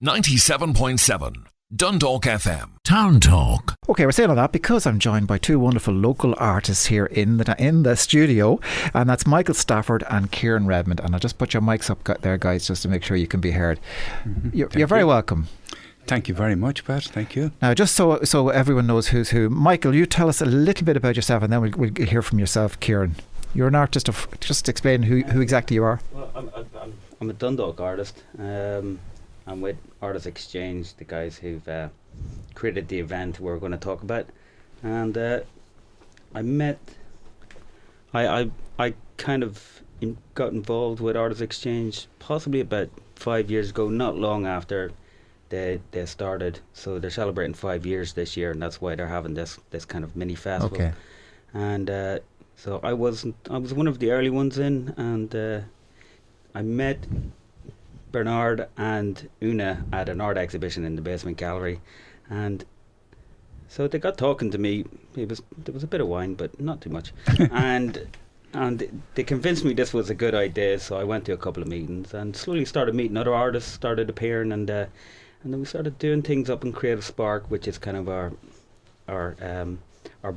97.7 Dundalk FM. Town Talk. Okay, we're saying all that because I'm joined by two wonderful local artists here in the studio, and that's Michel Stafford and Ciaran Redmond. And I'll just put your mics up there, guys, just to make sure you can be heard. You're very welcome. Thank you very much, Pat. Thank you. Now, just so everyone knows who's who, Michel, you tell us a little bit about yourself, and then we'll hear from yourself, Ciaran. You're an artist. Just explain who exactly you are. Well, I'm a Dundalk artist. I'm with Artists Exchange, the guys who've created the event we're going to talk about. And I kind of got involved with Artists Exchange possibly about 5 years ago, not long after they started. So they're celebrating 5 years this year, and that's why they're having this kind of mini festival. Okay. And so I was one of the early ones in, and I met Bernard and Una at an art exhibition in the basement gallery, and so they got talking to me. There was a bit of wine, but not too much, and they convinced me this was a good idea. So I went to a couple of meetings and slowly started meeting other artists, started appearing, and then we started doing things up in Creative Spark, which is kind of our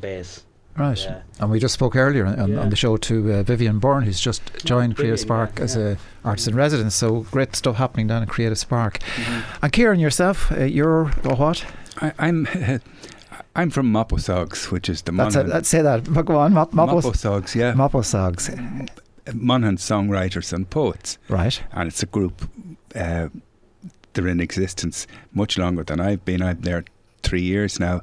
base. Right, and we just spoke earlier on the show to Vivian Bourne, who's just joined Creative Spark as a artist in residence. So great stuff happening down at Creative Spark. Mm-hmm. And Ciaran, yourself, you're what? I'm from MOPOSOGS, which is the Monaghan. Let's say that. Go on, MOPOSOGS, yeah. MOPOSOGS. Monaghan Songwriters and Poets. Right. And it's a group. They're in existence much longer than I've been. I'm there 3 years now.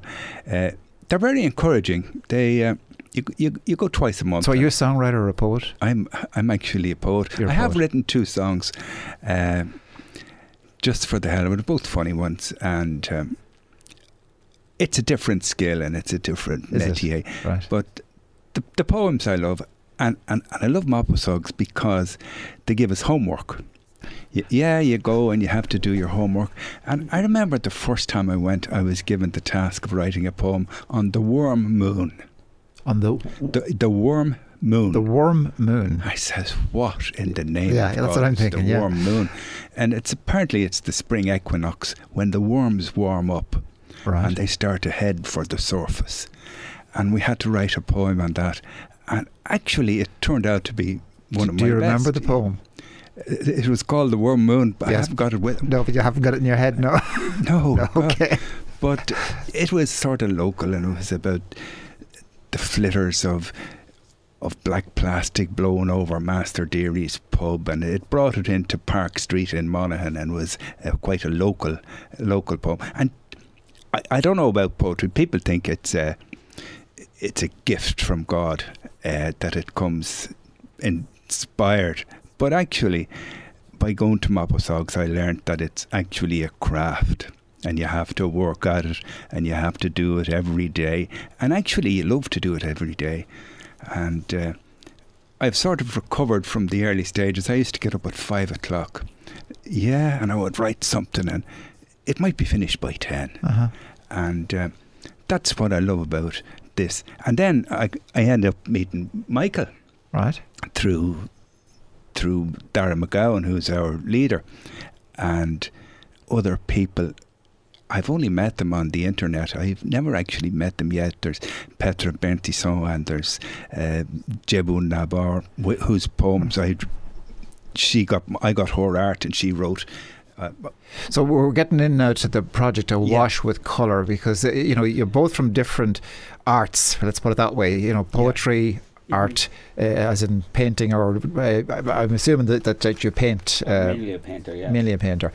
They're very encouraging. They you go twice a month. So are you a songwriter or a poet? I'm actually a poet. I have written 2 songs, just for the hell of it, both funny ones, and it's a different skill and it's a different métier. Right. But the poems I love, and I love MOPOSOGS because they give us homework. You go and you have to do your homework. And I remember the first time I went, I was given the task of writing a poem on the worm moon. On the worm moon. The worm moon. I says, what in the name of that's God, what I'm thinking, the worm moon. And apparently it's the spring equinox when the worms warm up. Right. And they start to head for the surface. And we had to write a poem on that. And actually it turned out to be one of my best. Do you remember the poem? It was called The Worm Moon, but yes. I haven't got it with me. No, but you haven't got it in your head, no? No. Okay. But it was sort of local, and it was about the flitters of black plastic blowing over Master Deary's pub, and it brought it into Park Street in Monaghan, and was quite a local poem. And I don't know about poetry. People think it's a gift from God, that it comes inspired. But actually, by going to MOPOSOGS, I learned that it's actually a craft, and you have to work at it, and you have to do it every day. And actually, you love to do it every day. And I've sort of recovered from the early stages. I used to get up at 5 o'clock. Yeah, and I would write something, and it might be finished by 10. Uh-huh. And that's what I love about this. And then I ended up meeting Michel. Right. Through Darren McGowan, who's our leader, and other people. I've only met them on the internet. I've never actually met them yet. There's Petra Bertisson and there's Jebun Nabar, whose poems I got her art and she wrote. So we're getting in now to the project Awash with Colour, because you're both from different arts. Let's put it that way. Poetry. Yeah. Art, as in painting, or I'm assuming that you paint. Mainly a painter, yeah. Mainly a painter.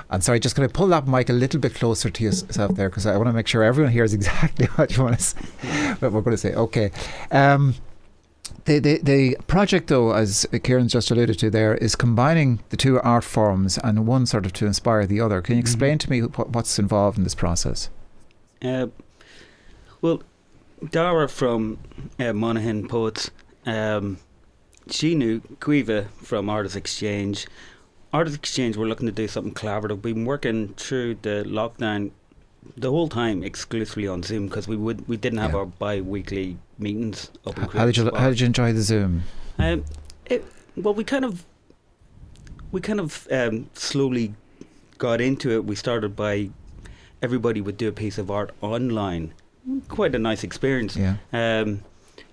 And sorry, just going to pull that mic a little bit closer to yourself there, because I want to make sure everyone hears exactly what you want to say. What we're going to say. Okay. The project, though, as Ciaran's just alluded to there, is combining the 2 art forms and one sort of to inspire the other. Can you explain to me what's involved in this process? Well, Dara from Monaghan Poets, she knew Quiva from Artists Exchange. Artists Exchange were looking to do something collaborative. We've been working through the lockdown the whole time exclusively on Zoom, because we didn't have our bi-weekly meetings up in How did you enjoy the Zoom? We kind of slowly got into it, we started by everybody would do a piece of art online. Quite a nice experience. Yeah.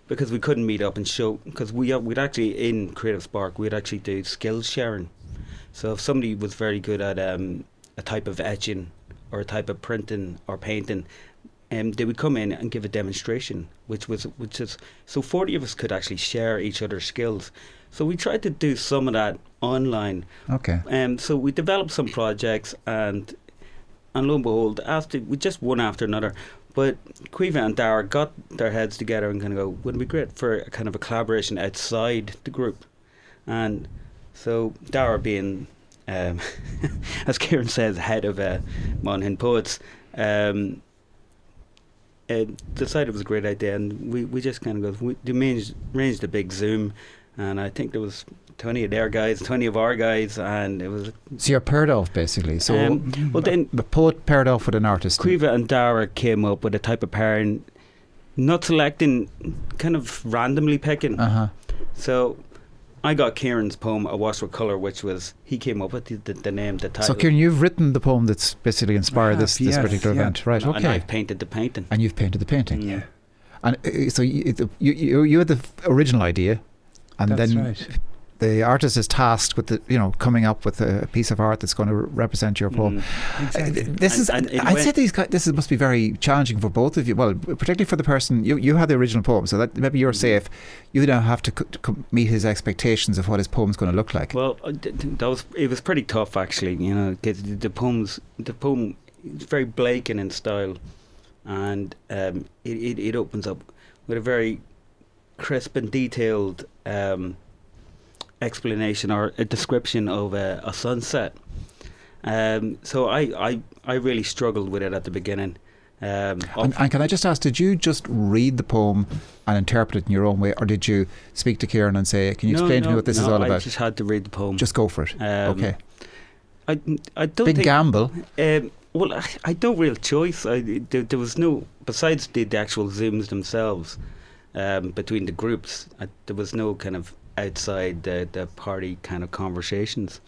Because we couldn't meet up and show, because we'd actually, in Creative Spark, we'd actually do skills sharing. So if somebody was very good at a type of etching or a type of printing or painting, they would come in and give a demonstration, which is so 40 of us could actually share each other's skills. So we tried to do some of that online. Okay. So we developed some projects, and lo and behold, we just one after another. But Caoimhe and Dara got their heads together and kind of go, wouldn't it be great for a kind of a collaboration outside the group? And so Dara being, as Ciaran says, head of Monaghan Poets, decided it was a great idea, and we just kind of go, we arranged a big Zoom, and I think there was 20 of their guys, 20 of our guys, and it was... So you're paired off, basically. So well, then the poet paired off with an artist. Caoimhe and Dara came up with a type of pairing, not selecting, kind of randomly picking. So I got Ciaran's poem, Awash with Colour, which was, he came up with the name, the title. So Ciaran, you've written the poem that's basically inspired this particular event, right? Okay. And I've painted the painting. And you've painted the painting. Yeah. And so you had the original idea, and That's then right. the artist is tasked with coming up with a piece of art that's going to represent your poem. Exactly. I'd say these guys, this must be very challenging for both of you. Well, particularly for the person you had the original poem, so that maybe you're safe. You now have to meet his expectations of what his poem's going to look like. Well, it was pretty tough actually. The poem is very Blaken in style, and it opens up with a very crisp and detailed explanation or a description of a sunset. So I really struggled with it at the beginning. And can I just ask, did you just read the poem and interpret it in your own way, or did you speak to Ciaran and say, can you explain to me what this is all about? I just had to read the poem. Just go for it. Okay. I don't Big think, gamble. Well, I don't real choice. There was no, besides the actual Zooms themselves, between the groups, there was no kind of outside the party kind of conversations.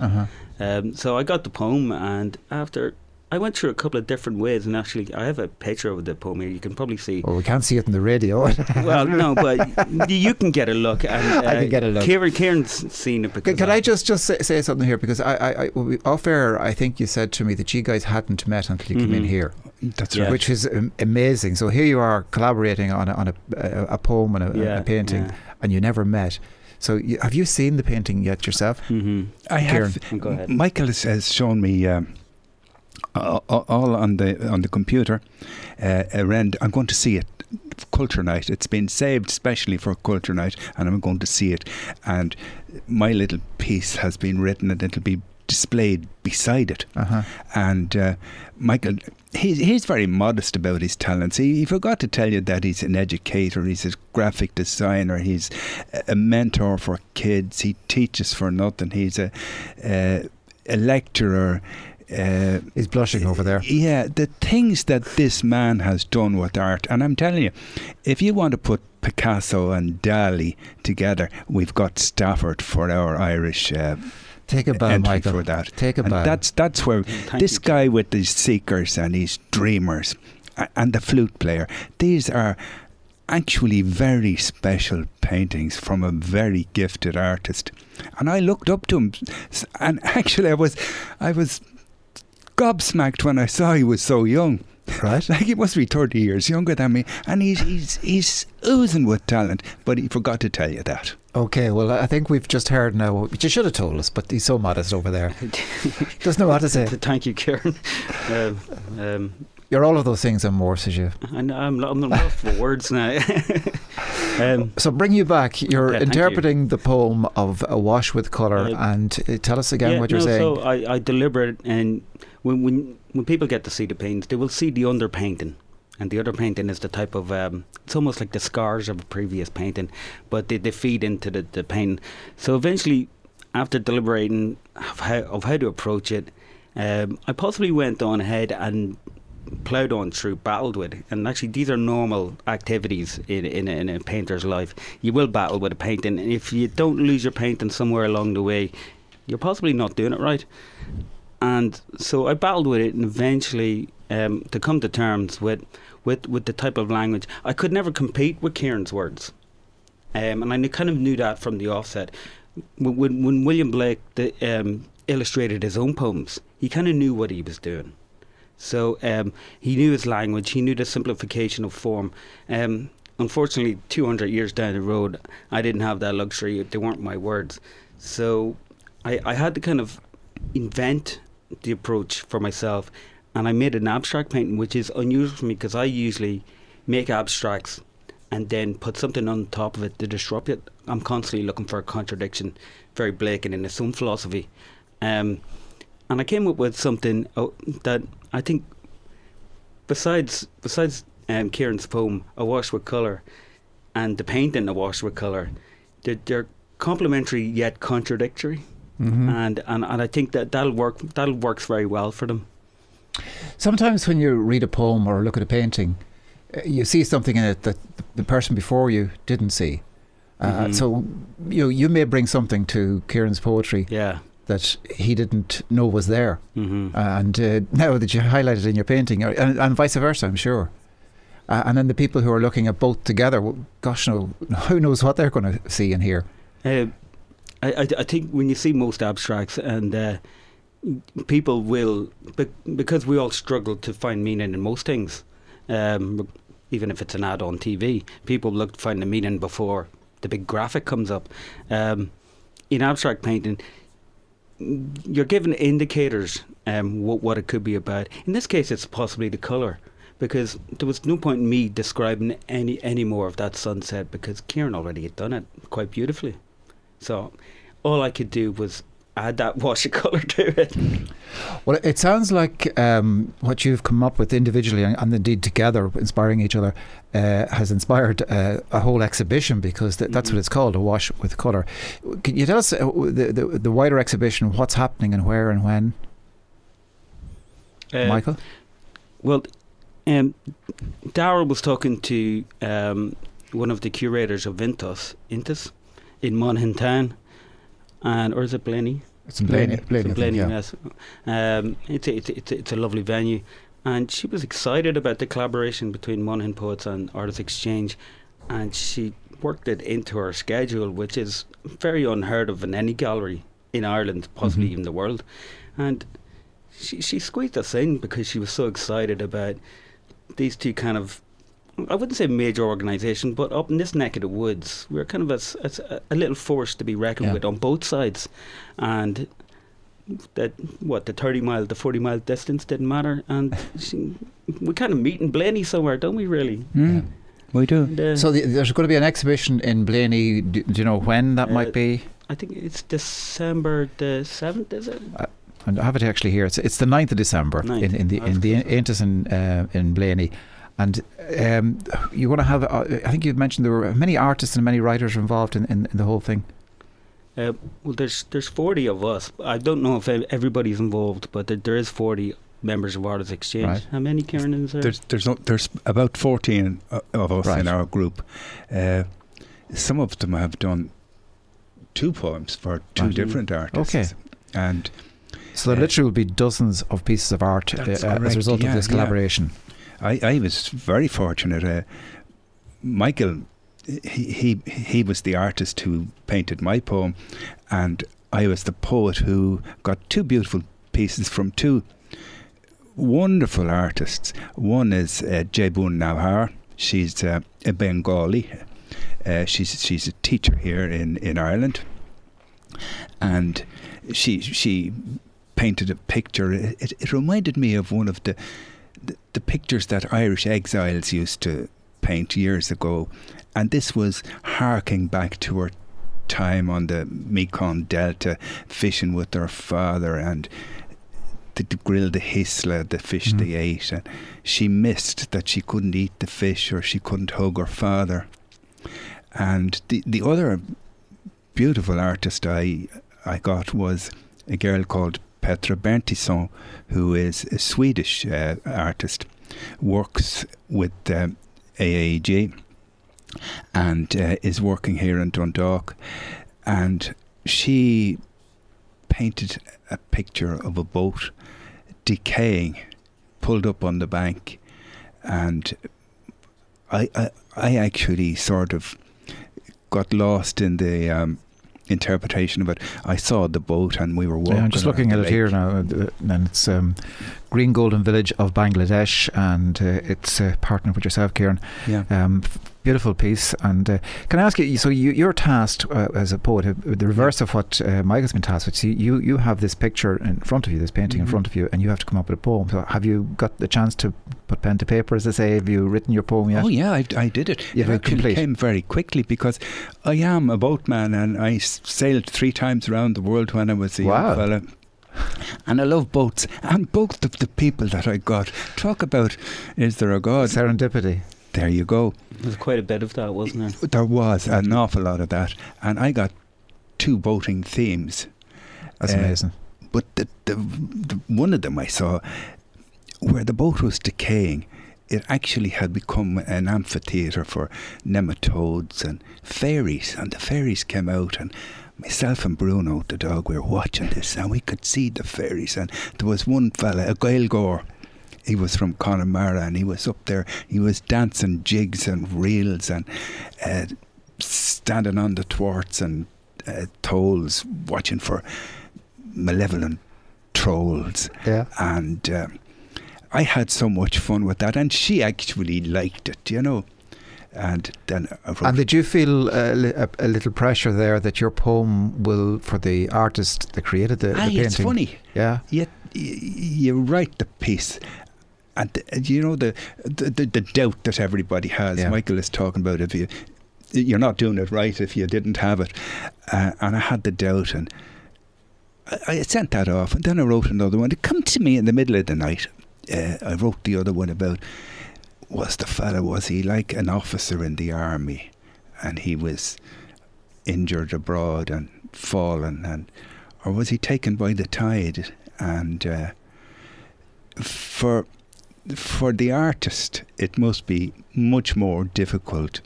So I got the poem, and after I went through a couple of different ways, and actually I have a picture of the poem here. You can probably see. Well, we can't see it in the radio. Well, no, but you can get a look. And, I can get a look. Ciaran's seen it. Can I just say something here? Because off air, I think you said to me that you guys hadn't met until you came in here. That's right. Which is amazing. So here you are collaborating on a poem and a painting, and you never met. So have you seen the painting yet yourself? I have. Go ahead. Michael has shown me all on the computer. I'm going to see it. Culture Night. It's been saved especially for Culture Night, and I'm going to see it. And my little piece has been written, and it'll be displayed beside it. And Michael, he's very modest about his talents. He forgot to tell you that he's an educator, he's a graphic designer, he's a mentor for kids, he teaches for nothing, he's a lecturer. He's blushing over there. Yeah, the things that this man has done with art, and I'm telling you, if you want to put Picasso and Dali together, we've got Stafford for our Irish take a bow, Michael. For that. Take a bow. That's where this guy with his seekers and his dreamers and the flute player, these are actually very special paintings from a very gifted artist. And I looked up to him, and actually I was gobsmacked when I saw he was so young. Right. Like he must be 30 years younger than me, and he's oozing with talent, but he forgot to tell you that. Okay, well, I think we've just heard now, which you should have told us, but he's so modest over there. Doesn't know what to say. Thank you, Ciaran. You're all of those things and more, says you. I'm lost for words now. So bring you back. You're interpreting the poem of Awash with Colour, and tell us again what you're saying. So I deliberate, and when people get to see the paintings, they will see the underpainting. And the other painting is the type of, it's almost like the scars of a previous painting, but they feed into the painting. So eventually, after deliberating of how to approach it, I possibly went on ahead and ploughed on through, battled with. And actually, these are normal activities in a painter's life. You will battle with a painting, and if you don't lose your painting somewhere along the way, you're possibly not doing it right. And so I battled with it, and eventually to come to terms with the type of language. I could never compete with Ciaran's words. And I kind of knew that from the offset. When William Blake illustrated his own poems, he kind of knew what he was doing. So he knew his language, he knew the simplification of form. Unfortunately, 200 years down the road, I didn't have that luxury. They weren't my words. So I had to kind of invent the approach for myself, and I made an abstract painting, which is unusual for me because I usually make abstracts and then put something on top of it to disrupt it. I'm constantly looking for a contradiction, very Blakean in its own philosophy. And I came up with something that I think, besides Ciaran's poem Awash with Colour and the painting Awash with Colour, they're complementary yet contradictory. And I think that'll works very well for them. Sometimes when you read a poem or look at a painting, you see something in it that the person before you didn't see. So you may bring something to Ciaran's poetry that he didn't know was there. And now that you highlight it in your painting, and vice versa, I'm sure. And then the people who are looking at both together, well, gosh, who knows what they're going to see and hear. I think when you see most abstracts, and people will, because we all struggle to find meaning in most things, even if it's an ad on TV, people look to find the meaning before the big graphic comes up. In abstract painting, you're given indicators what it could be about. In this case, it's possibly the colour, because there was no point in me describing any more of that sunset, because Ciaran already had done it quite beautifully. So all I could do was add that wash of colour to it. Well, it sounds like what you've come up with individually and indeed together, inspiring each other, has inspired a whole exhibition, because that's what it's called, Awash with Colour. Can you tell us the wider exhibition, what's happening and where and when? Michael? Well, Darrell was talking to one of the curators of Intus in Monaghan Town, or is it Blenny? It's in Blenny. Yes. It's a lovely venue, and she was excited about the collaboration between Monaghan Poets and Artists Exchange, and she worked it into her schedule, which is very unheard of in any gallery in Ireland, possibly even the world. And she squeezed us in because she was so excited about these two kind of, I wouldn't say major organisation, but up in this neck of the woods, we're kind of a little force to be reckoned with on both sides. And the 30-mile, the 40-mile distance didn't matter. And we kind of meet in Blenny somewhere, don't we, really? Yeah. We do. And, so there's going to be an exhibition in Blenny. Do you know when that might be? I think it's December the 7th, is it? I have it actually here. It's the 9th of December in the Intus in Blenny. And you're going to have, I think you mentioned there were many artists and many writers involved in the whole thing. Well, there's 40 of us. I don't know if everybody's involved, but there is 40 members of Artists Exchange. Right. How many, Ciaran, is there? There's about 14 of us in our group. Some of them have done 2 poems for 2 different artists. Okay. And so there literally will be dozens of pieces of art as a result of this collaboration. I was very fortunate. Michael, he was the artist who painted my poem, and I was the poet who got 2 beautiful pieces from 2 wonderful artists. One is Jebun Nawar. She's a Bengali. She's a teacher here in Ireland, and she painted a picture. It reminded me of one of the pictures that Irish exiles used to paint years ago, and this was harking back to her time on the Mekong Delta, fishing with her father, and they grilled the hisla, the fish they ate, and she missed that she couldn't eat the fish or she couldn't hug her father. And the other beautiful artist I got was a girl called Petra Berntisson, who is a Swedish artist, works with AAEG and is working here in Dundalk, and she painted a picture of a boat decaying, pulled up on the bank, and I actually sort of got lost in the interpretation of it. I saw the boat and we were walking. Yeah, I'm just looking at it here now, and it's Green Golden Village of Bangladesh, and it's partnered with yourself, Ciaran. Yeah. Beautiful piece. And can I ask you, so you're tasked as a poet, the reverse of what Michael's been tasked with. See, you have this picture in front of you, this painting in front of you, and you have to come up with a poem. So have you got the chance to put pen to paper, as they say? Have you written your poem yet? Oh yeah, I did it. It actually came very quickly, because I am a boatman, and I sailed 3 times around the world when I was a young fella. And I love boats, and both of the people that I got. Talk about, is there a God? Serendipity. There you go. There was quite a bit of that, wasn't there? There was an awful lot of that, and I got 2 boating themes. That's amazing. But the one of them I saw, where the boat was decaying, it actually had become an amphitheatre for nematodes and fairies, and the fairies came out, and myself and Bruno, the dog, we were watching this, and we could see the fairies. And there was one fella, a Gaelgore. He was from Connemara, and he was up there. He was dancing jigs and reels and standing on the thwarts and tolls, watching for malevolent trolls. Yeah. And I had so much fun with that, and she actually liked it, you know. And then and did you feel a little pressure there that your poem will, for the artist that created the painting? It's funny. Yeah. You write the piece, and you know the doubt that everybody has. Yeah. Michael is talking about if you're not doing it right if you didn't have it, and I had the doubt, and I sent that off, and then I wrote another one. It come to me in the middle of the night. I wrote the other one about, was he like an officer in the army, and he was injured abroad and fallen, or was he taken by the tide? And for the artist, it must be much more difficult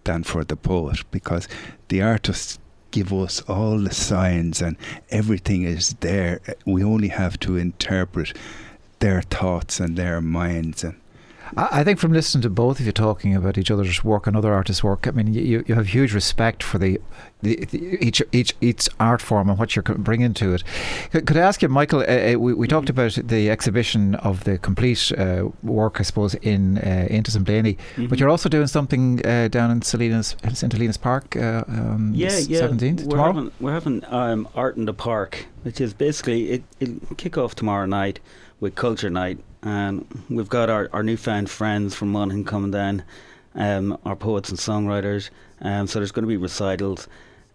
than for the poet, because the artists give us all the signs and everything is there. We only have to interpret their thoughts and their minds. And I think from listening to both of you talking about each other's work and other artists' work, I mean, you have huge respect for each art form and what you're bringing to it. Could I ask you, Michael? We talked about the exhibition of the complete work, I suppose, in St Blaney, but you're also doing something down in St Helena's Park. On the 17th tomorrow. We're having art in the park, which is basically it'll kick off tomorrow night with Culture Night. And we've got our newfound friends from Monaghan coming down, our poets and songwriters. So there's going to be recitals.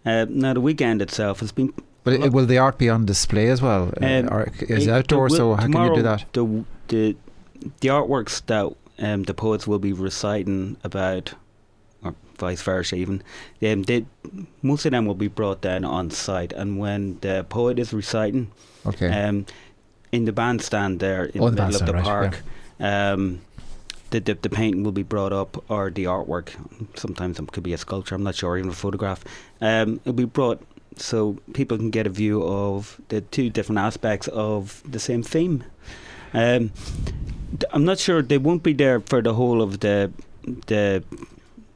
Now the weekend itself has been. But will the art be on display as well? Or is it outdoors? So how can you do that? The artworks that the poets will be reciting about, or vice versa even, most of them will be brought down on site. And when the poet is reciting, in the bandstand there in the middle of the park, the painting will be brought up, or the artwork. Sometimes it could be a sculpture, I'm not sure, even a photograph. It'll be brought so people can get a view of the 2 different aspects of the same theme. I'm not sure they won't be there for the whole of the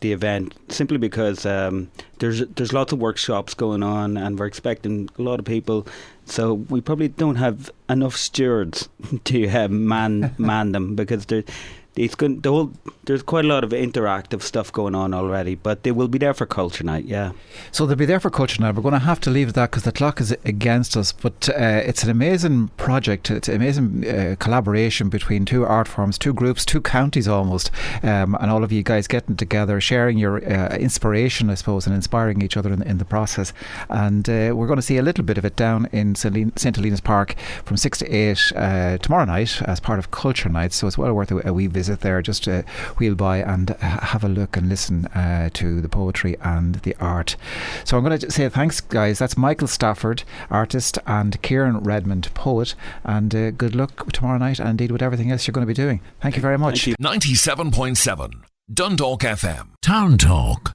event, simply because there's lots of workshops going on, and we're expecting a lot of people. So we probably don't have enough stewards to man them, because there's quite a lot of interactive stuff going on already, but they will be there for Culture Night, yeah. So they'll be there for Culture Night. We're going to have to leave it that because the clock is against us, but it's an amazing project. It's an amazing collaboration between 2 art forms, 2 groups, 2 counties almost, and all of you guys getting together, sharing your inspiration, I suppose, and inspiring each other in the process. And we're going to see a little bit of it down in St Helena's Park from 6 to 8 tomorrow night as part of Culture Night, so it's well worth a wee visit there. Just wheel by and have a look and listen to the poetry and the art. So I'm going to say thanks, guys. That's Michel Stafford, artist, and Ciaran Redmond, poet, and good luck tomorrow night, and indeed with everything else you're going to be doing. Thank you very much. 97.7 Dundalk FM. Town Talk.